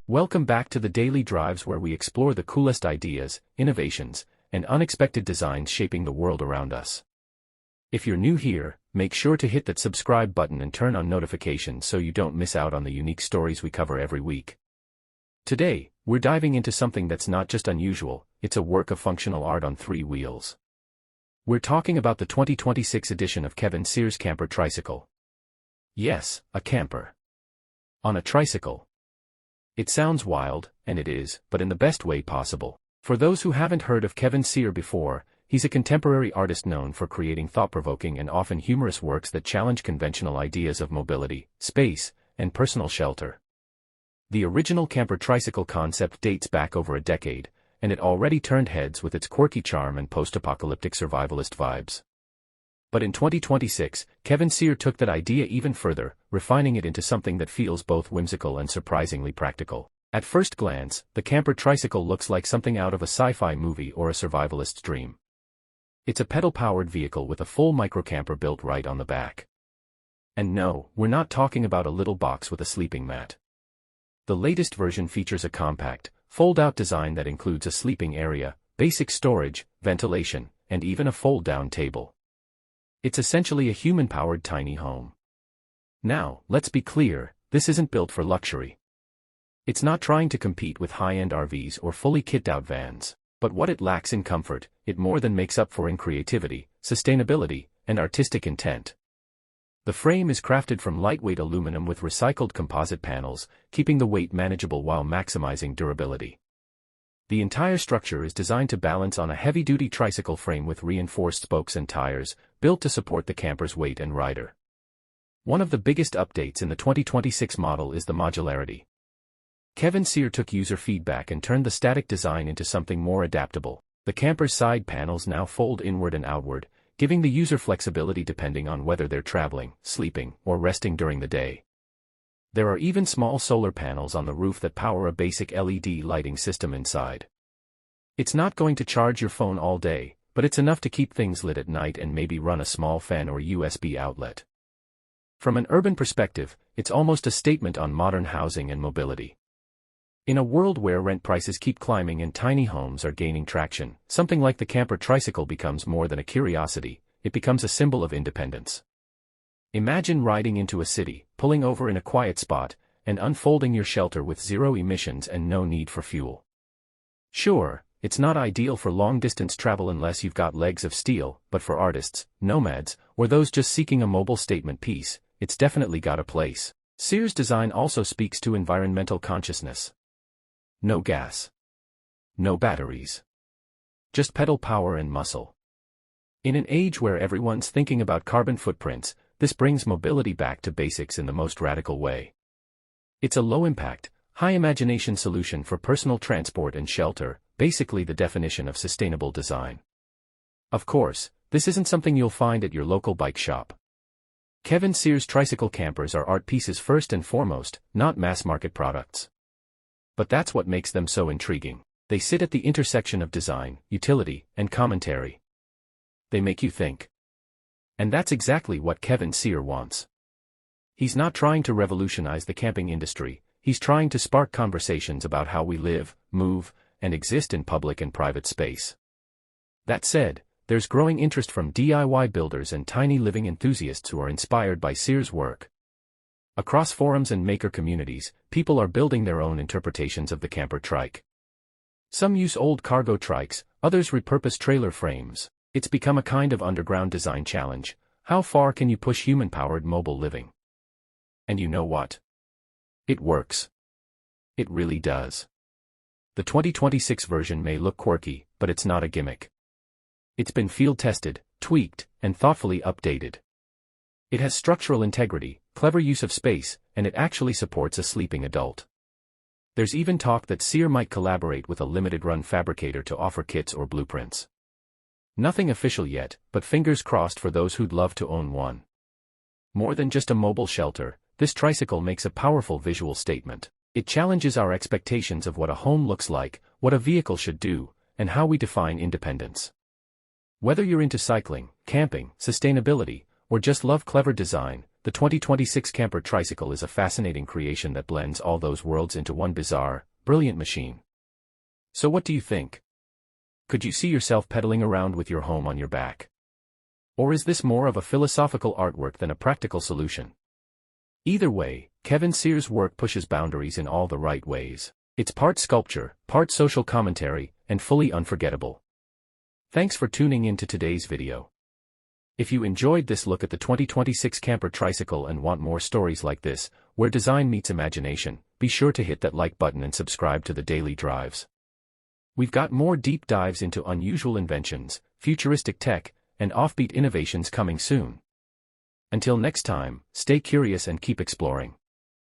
Welcome back to the Daily Drives, where we explore the coolest ideas, innovations, and unexpected designs shaping the world around us. If you're new here, make sure to hit that subscribe button and turn on notifications so you don't miss out on the unique stories we cover every week. Today, we're diving into something that's not just unusual, it's a work of functional art on three wheels. We're talking about the 2026 edition of Kevin Cyr's Camper Tricycle. Yes, a camper. On a tricycle. It sounds wild, and it is, but in the best way possible. For those who haven't heard of Kevin Cyr before, he's a contemporary artist known for creating thought-provoking and often humorous works that challenge conventional ideas of mobility, space, and personal shelter. The original camper tricycle concept dates back over a decade, and it already turned heads with its quirky charm and post-apocalyptic survivalist vibes. But in 2026, Kevin Cyr took that idea even further, refining it into something that feels both whimsical and surprisingly practical. At first glance, the camper tricycle looks like something out of a sci-fi movie or a survivalist's dream. It's a pedal-powered vehicle with a full microcamper built right on the back. And no, we're not talking about a little box with a sleeping mat. The latest version features a compact, fold-out design that includes a sleeping area, basic storage, ventilation, and even a fold-down table. It's essentially a human-powered tiny home. Now, let's be clear, this isn't built for luxury. It's not trying to compete with high-end RVs or fully kitted-out vans, but what it lacks in comfort, it more than makes up for in creativity, sustainability, and artistic intent. The frame is crafted from lightweight aluminum with recycled composite panels, keeping the weight manageable while maximizing durability. The entire structure is designed to balance on a heavy-duty tricycle frame with reinforced spokes and tires, built to support the camper's weight and rider. One of the biggest updates in the 2026 model is the modularity. Kevin Cyr took user feedback and turned the static design into something more adaptable. The camper's side panels now fold inward and outward, giving the user flexibility depending on whether they're traveling, sleeping, or resting during the day. There are even small solar panels on the roof that power a basic LED lighting system inside. It's not going to charge your phone all day, but it's enough to keep things lit at night and maybe run a small fan or USB outlet. From an urban perspective, it's almost a statement on modern housing and mobility. In a world where rent prices keep climbing and tiny homes are gaining traction, something like the camper tricycle becomes more than a curiosity, it becomes a symbol of independence. Imagine riding into a city, pulling over in a quiet spot, and unfolding your shelter with zero emissions and no need for fuel. Sure, it's not ideal for long-distance travel unless you've got legs of steel, but for artists, nomads, or those just seeking a mobile statement piece, it's definitely got a place. Cyr's design also speaks to environmental consciousness. No gas. No batteries. Just pedal power and muscle. In an age where everyone's thinking about carbon footprints, this brings mobility back to basics in the most radical way. It's a low-impact, high-imagination solution for personal transport and shelter, basically the definition of sustainable design. Of course, this isn't something you'll find at your local bike shop. Kevin Cyr's tricycle campers are art pieces first and foremost, not mass-market products. But that's what makes them so intriguing. They sit at the intersection of design, utility, and commentary. They make you think. And that's exactly what Kevin Cyr wants. He's not trying to revolutionize the camping industry, he's trying to spark conversations about how we live, move, and exist in public and private space. That said, there's growing interest from DIY builders and tiny living enthusiasts who are inspired by Cyr's work. Across forums and maker communities, people are building their own interpretations of the camper trike. Some use old cargo trikes, others repurpose trailer frames. It's become a kind of underground design challenge. How far can you push human-powered mobile living? And you know what? It works. It really does. The 2026 version may look quirky, but it's not a gimmick. It's been field-tested, tweaked, and thoughtfully updated. It has structural integrity, clever use of space, and it actually supports a sleeping adult. There's even talk that Cyr might collaborate with a limited-run fabricator to offer kits or blueprints. Nothing official yet, but fingers crossed for those who'd love to own one. More than just a mobile shelter, this tricycle makes a powerful visual statement. It challenges our expectations of what a home looks like, what a vehicle should do, and how we define independence. Whether you're into cycling, camping, sustainability, or just love clever design, The 2026 Camper Tricycle is a fascinating creation that blends all those worlds into one bizarre, brilliant machine. So what do you think? Could you see yourself pedaling around with your home on your back? Or is this more of a philosophical artwork than a practical solution? Either way, Kevin Cyr's work pushes boundaries in all the right ways. It's part sculpture, part social commentary, and fully unforgettable. Thanks for tuning in to today's video. If you enjoyed this look at the 2026 Camper Tricycle and want more stories like this, where design meets imagination, be sure to hit that like button and subscribe to the Daily Drives. We've got more deep dives into unusual inventions, futuristic tech, and offbeat innovations coming soon. Until next time, stay curious and keep exploring.